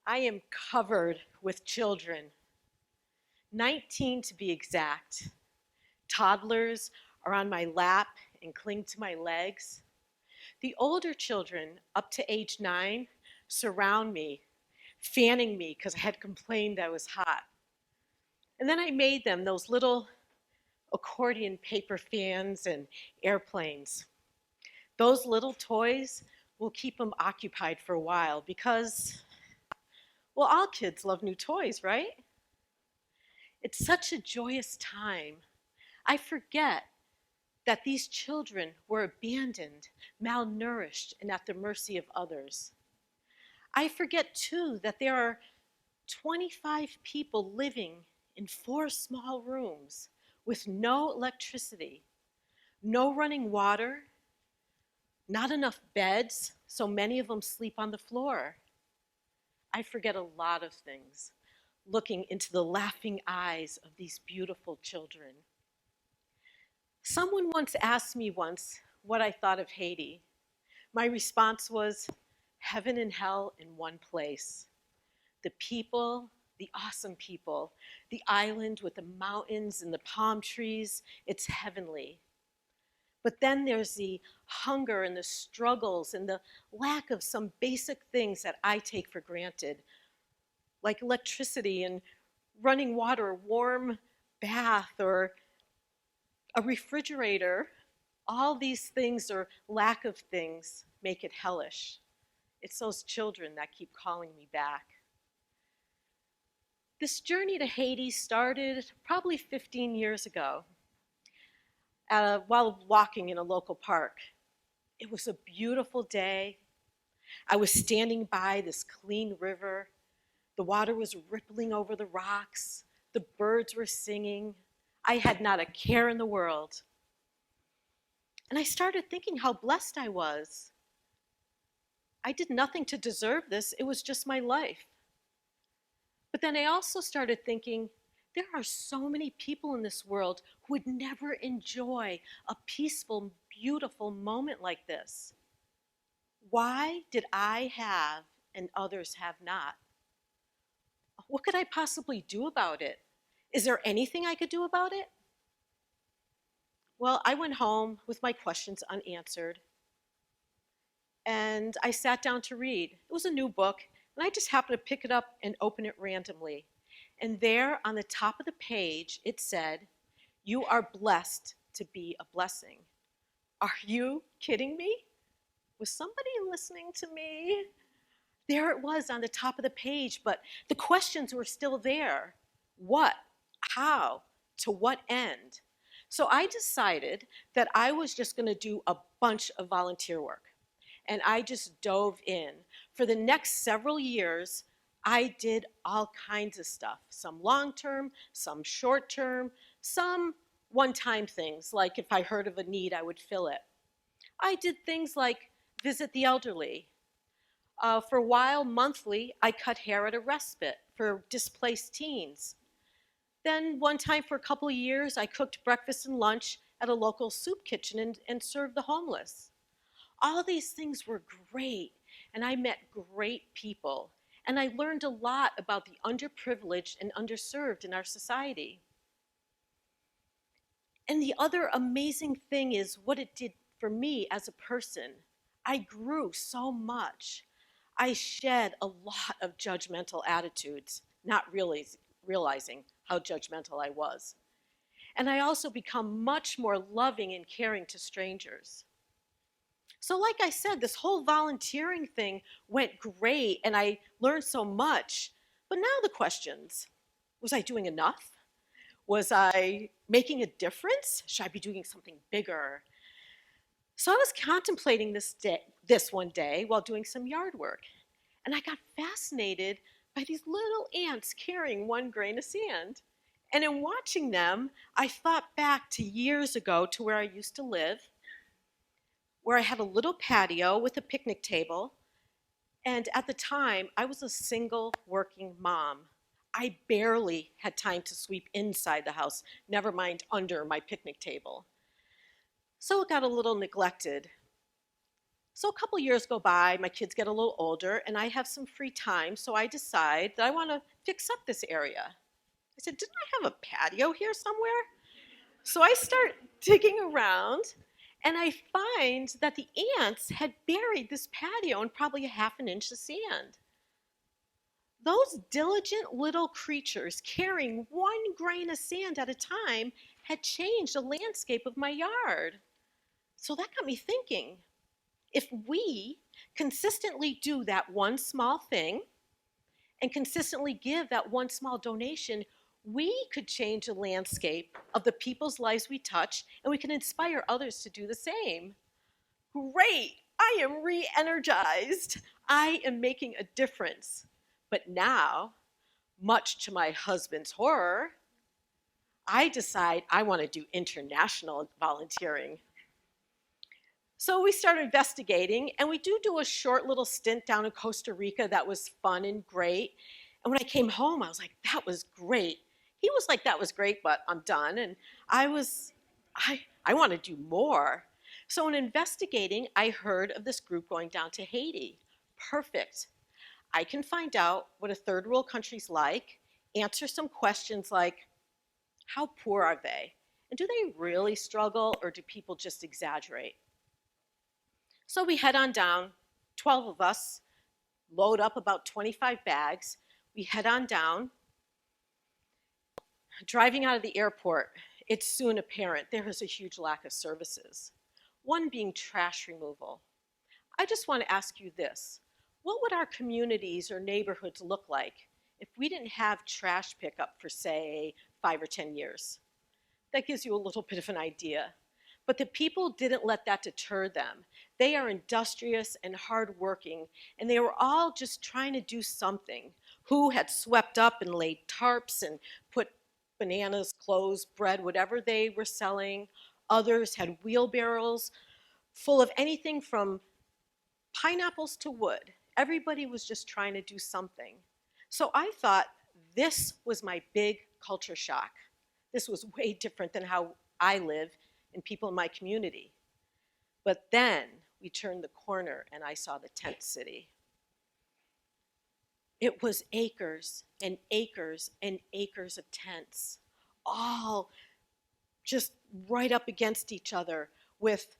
I am covered with children, 19 to be exact. Toddlers are on my lap and cling to my legs. The older children, up to age 9, surround me, fanning me because I had complained I was hot. And then I made them those little accordion paper fans and airplanes. Those little toys will keep them occupied for a while because, well, all kids love new toys, right? It's such a joyous time. I forget that these children were abandoned, malnourished, and at the mercy of others. I forget too that there are 25 people living in 4 small rooms with no electricity, no running water, not enough beds, so many of them sleep on the floor. I forget a lot of things looking into the laughing eyes of these beautiful children. Someone once asked me what I thought of Haiti. My response was heaven and hell in one place. The people, the awesome people, the island with the mountains and the palm trees, it's heavenly. But then there's the hunger and the struggles and the lack of some basic things that I take for granted, like electricity and running water, warm bath, or a refrigerator. All these things or lack of things make it hellish. It's those children that keep calling me back. This journey to Haiti started probably 15 years ago while walking in a local park. It was a beautiful day. I was standing by this clean river. The water was rippling over the rocks. The birds were singing. I had not a care in the world. And I started thinking how blessed I was. I did nothing to deserve this. It was just my life. But then I also started thinking, there are so many people in this world who would never enjoy a peaceful, beautiful moment like this. Why did I have and others have not? What could I possibly do about it? Is there anything I could do about it? Well, I went home with my questions unanswered, and I sat down to read. It was a new book, and I just happened to pick it up and open it randomly. And there on the top of the page, it said, "You are blessed to be a blessing." Are you kidding me? Was somebody listening to me? There it was on the top of the page, but the questions were still there. What? How? To what end? So I decided that I was just going to do a bunch of volunteer work. And I just dove in. For the next several years, I did all kinds of stuff, some long-term, some short-term, some one-time things, like if I heard of a need, I would fill it. I did things like visit the elderly. For a while, monthly, I cut hair at a respite for displaced teens. Then one time for a couple of years, I cooked breakfast and lunch at a local soup kitchen and served the homeless. All these things were great, and I met great people, and I learned a lot about the underprivileged and underserved in our society. And the other amazing thing is what it did for me as a person. I grew so much. I shed a lot of judgmental attitudes, not really realizing how judgmental I was. And I also become much more loving and caring to strangers. So like I said, this whole volunteering thing went great and I learned so much. But now the questions, was I doing enough? Was I making a difference? Should I be doing something bigger? So I was contemplating this one day while doing some yard work. And I got fascinated by these little ants carrying 1 grain of sand. And in watching them, I thought back to years ago to where I used to live, where I had a little patio with a picnic table. And at the time, I was a single working mom. I barely had time to sweep inside the house, never mind under my picnic table. So it got a little neglected. So a couple years go by, my kids get a little older, and I have some free time, so I decide that I want to fix up this area. I said, didn't I have a patio here somewhere? So I start digging around, and I find that the ants had buried this patio in probably a half an inch of sand. Those diligent little creatures carrying one grain of sand at a time had changed the landscape of my yard. So that got me thinking, if we consistently do that one small thing and consistently give that one small donation, we could change the landscape of the people's lives we touch, and we can inspire others to do the same. Great! I am re energized. I am making a difference. But now, much to my husband's horror, I decide I want to do international volunteering. So we started investigating, and we do a short little stint down in Costa Rica that was fun and great. And when I came home, I was like, that was great. He was like, that was great, but I'm done. And I want to do more. So in investigating, I heard of this group going down to Haiti. Perfect. I can find out what a third world country's like, answer some questions like, how poor are they? And do they really struggle, or do people just exaggerate? So we head on down, 12 of us, load up about 25 bags. We head on down. Driving out of the airport, it's soon apparent there is a huge lack of services, one being trash removal. I just want to ask you this. What would our communities or neighborhoods look like if we didn't have trash pickup for, say, 5 or 10 years? That gives you a little bit of an idea. But the people didn't let that deter them. They are industrious and hardworking, and they were all just trying to do something. Who had swept up and laid tarps and put bananas, clothes, bread, whatever they were selling. Others had wheelbarrows full of anything from pineapples to wood. Everybody was just trying to do something. So I thought this was my big culture shock. This was way different than how I live and people in my community. But then we turned the corner and I saw the tent city. It was acres and acres and acres of tents, all just right up against each other with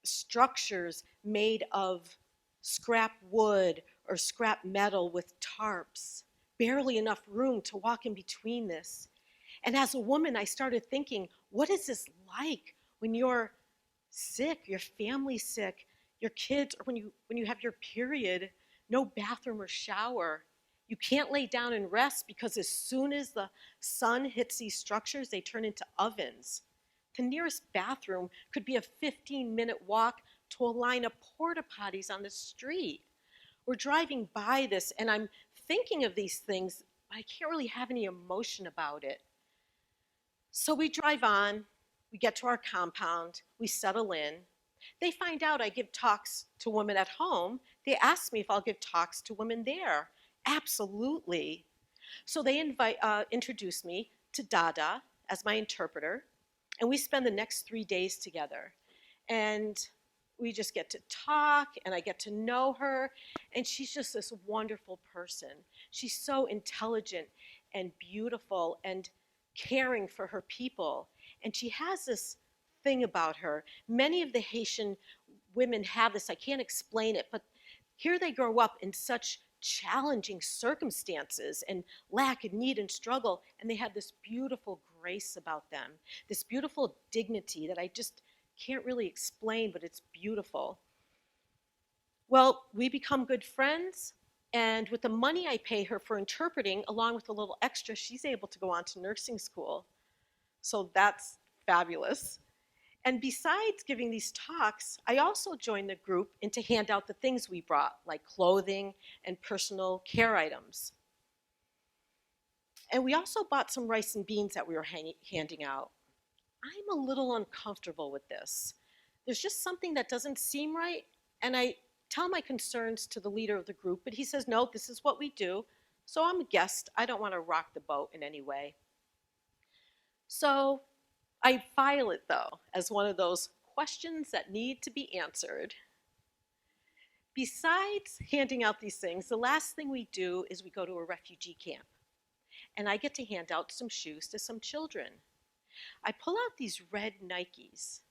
structures made of scrap wood or scrap metal with tarps, barely enough room to walk in between this. And as a woman, I started thinking, what is this like when you're sick, your family's sick, your kids, or when you have your period, no bathroom or shower. You can't lay down and rest because as soon as the sun hits these structures, they turn into ovens. The nearest bathroom could be a 15-minute walk to a line of porta potties on the street. We're driving by this, and I'm thinking of these things, but I can't really have any emotion about it. So we drive on, we get to our compound, we settle in. They find out I give talks to women at home. They ask me if I'll give talks to women there. Absolutely. So they introduce me to Dada as my interpreter, and we spend the next 3 days together. And we just get to talk, and I get to know her, and she's just this wonderful person. She's so intelligent and beautiful and caring for her people. And she has this thing about her. Many of the Haitian women have this, I can't explain it, but here they grow up in such challenging circumstances and lack and need and struggle, and they have this beautiful grace about them, this beautiful dignity that I just can't really explain, but it's beautiful. Well, we become good friends, and with the money I pay her for interpreting, along with a little extra, she's able to go on to nursing school. So that's fabulous. And besides giving these talks, I also joined the group in to hand out the things we brought, like clothing and personal care items. And we also bought some rice and beans that we were handing out. I'm a little uncomfortable with this. There's just something that doesn't seem right, and I tell my concerns to the leader of the group, but he says, no, this is what we do. So I'm a guest. I don't want to rock the boat in any way. So I file it, though, as one of those questions that need to be answered. Besides handing out these things, the last thing we do is we go to a refugee camp. And I get to hand out some shoes to some children. I pull out these red Nikes,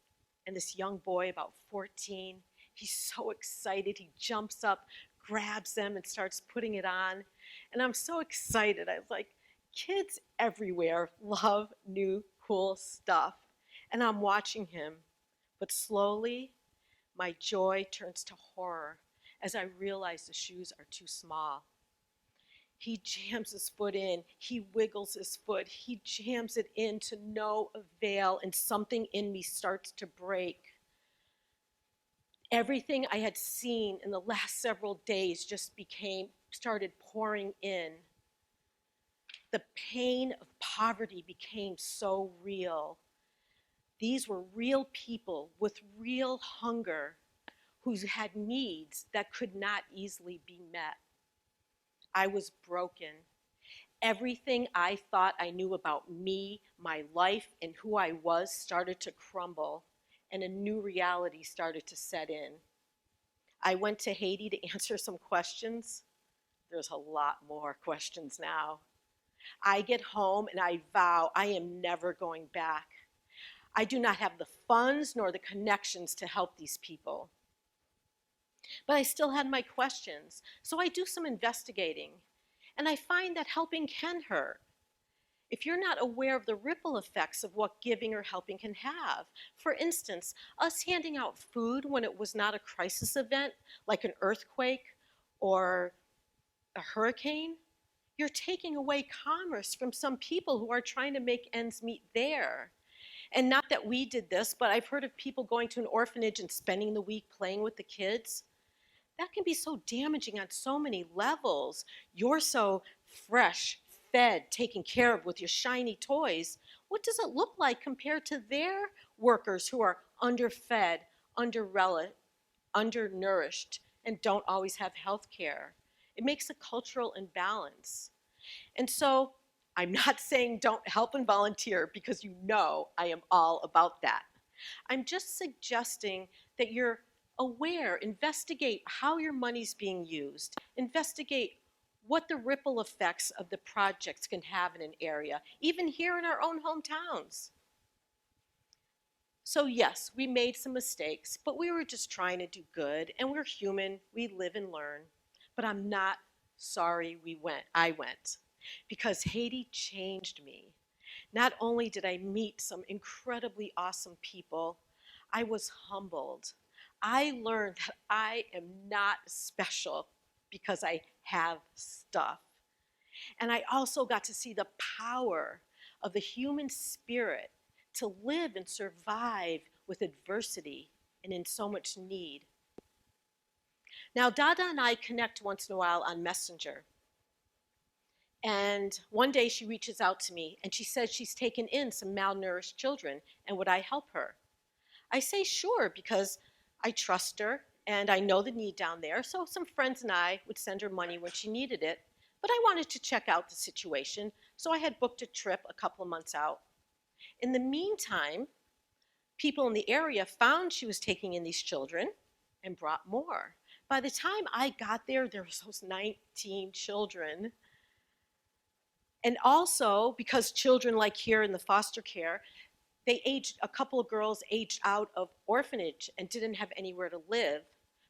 and this young boy, about 14, he's so excited. He jumps up, grabs them, and starts putting it on. And I'm so excited. I was like, kids everywhere love new, cool stuff. And I'm watching him. But slowly, my joy turns to horror as I realize the shoes are too small. He jams his foot in, he wiggles his foot, he jams it in to no avail, and something in me starts to break. Everything I had seen in the last several days just started pouring in. The pain of poverty became so real. These were real people with real hunger who had needs that could not easily be met. I was broken. Everything I thought I knew about me, my life, and who I was started to crumble, and a new reality started to set in. I went to Haiti to answer some questions. There's a lot more questions now. I get home and I vow I am never going back. I do not have the funds nor the connections to help these people. But I still had my questions, so I do some investigating. And I find that helping can hurt if you're not aware of the ripple effects of what giving or helping can have. For instance, us handing out food when it was not a crisis event, like an earthquake or a hurricane, you're taking away commerce from some people who are trying to make ends meet there. And not that we did this, but I've heard of people going to an orphanage and spending the week playing with the kids. That can be so damaging on so many levels. You're so fresh, fed, taken care of with your shiny toys. What does it look like compared to their workers who are underfed, undernourished, and don't always have health care? It makes a cultural imbalance. And so I'm not saying don't help and volunteer, because you know I am all about that. I'm just suggesting that you're aware, investigate how your money's being used, investigate what the ripple effects of the projects can have in an area, even here in our own hometowns. So yes, we made some mistakes, but we were just trying to do good, and we're human, we live and learn. But I'm not sorry I went, because Haiti changed me. Not only did I meet some incredibly awesome people, I was humbled. I learned that I am not special because I have stuff. And I also got to see the power of the human spirit to live and survive with adversity and in so much need. Now, Dada and I connect once in a while on Messenger. And one day she reaches out to me and she says she's taken in some malnourished children and would I help her? I say sure, because I trust her and I know the need down there. So some friends and I would send her money when she needed it. But I wanted to check out the situation, so I had booked a trip a couple of months out. In the meantime, people in the area found she was taking in these children and brought more. By the time I got there, there was those 19 children. And also, because children, like here in the foster care, a couple of girls aged out of orphanage and didn't have anywhere to live.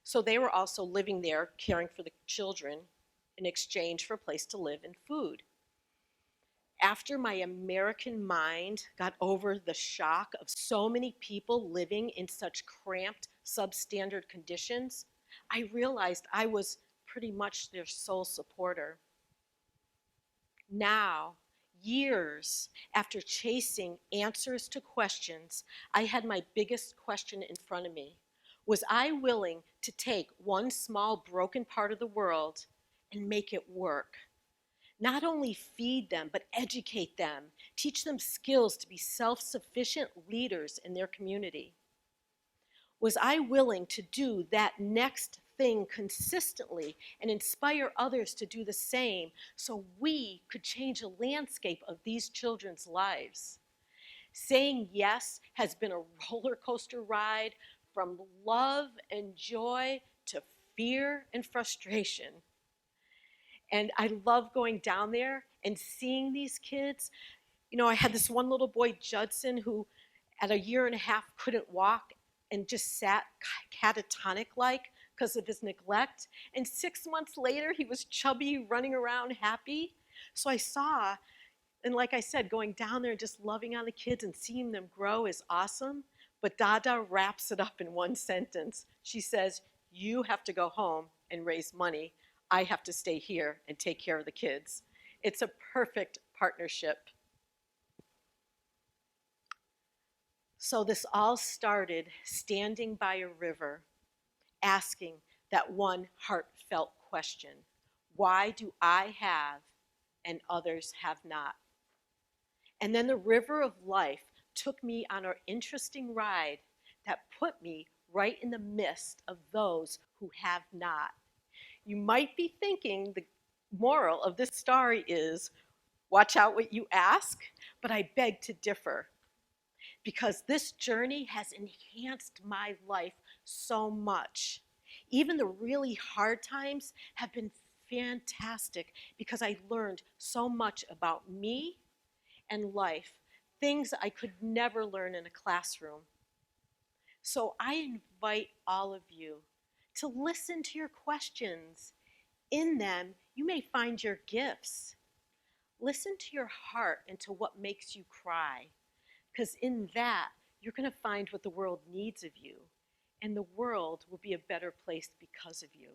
So they were also living there, caring for the children in exchange for a place to live and food. After my American mind got over the shock of so many people living in such cramped, substandard conditions, I realized I was pretty much their sole supporter. Now, years after chasing answers to questions, I had my biggest question in front of me. Was I willing to take one small broken part of the world and make it work? Not only feed them, but educate them, teach them skills to be self-sufficient leaders in their community. Was I willing to do that next thing consistently and inspire others to do the same so we could change the landscape of these children's lives? Saying yes has been a roller coaster ride, from love and joy to fear and frustration. And I love going down there and seeing these kids. You know, I had this one little boy, Judson, who at a year and a half couldn't walk and just sat catatonic like because of his neglect. And 6 months later, he was chubby, running around happy. So I saw, and like I said, going down there and just loving on the kids and seeing them grow is awesome. But Dada wraps it up in one sentence. She says, "You have to go home and raise money. I have to stay here and take care of the kids." It's a perfect partnership. So this all started standing by a river, asking that one heartfelt question: why do I have and others have not? And then the river of life took me on an interesting ride that put me right in the midst of those who have not. You might be thinking the moral of this story is watch out what you ask, but I beg to differ, because this journey has enhanced my life so much. Even the really hard times have been fantastic because I learned so much about me and life, things I could never learn in a classroom. So I invite all of you to listen to your questions. In them, you may find your gifts. Listen to your heart and to what makes you cry, because in that, you're going to find what the world needs of you, and the world will be a better place because of you.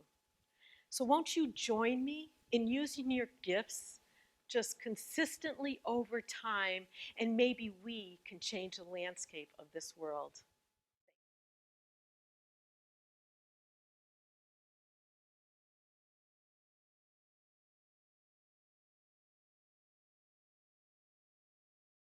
So won't you join me in using your gifts just consistently over time, and maybe we can change the landscape of this world.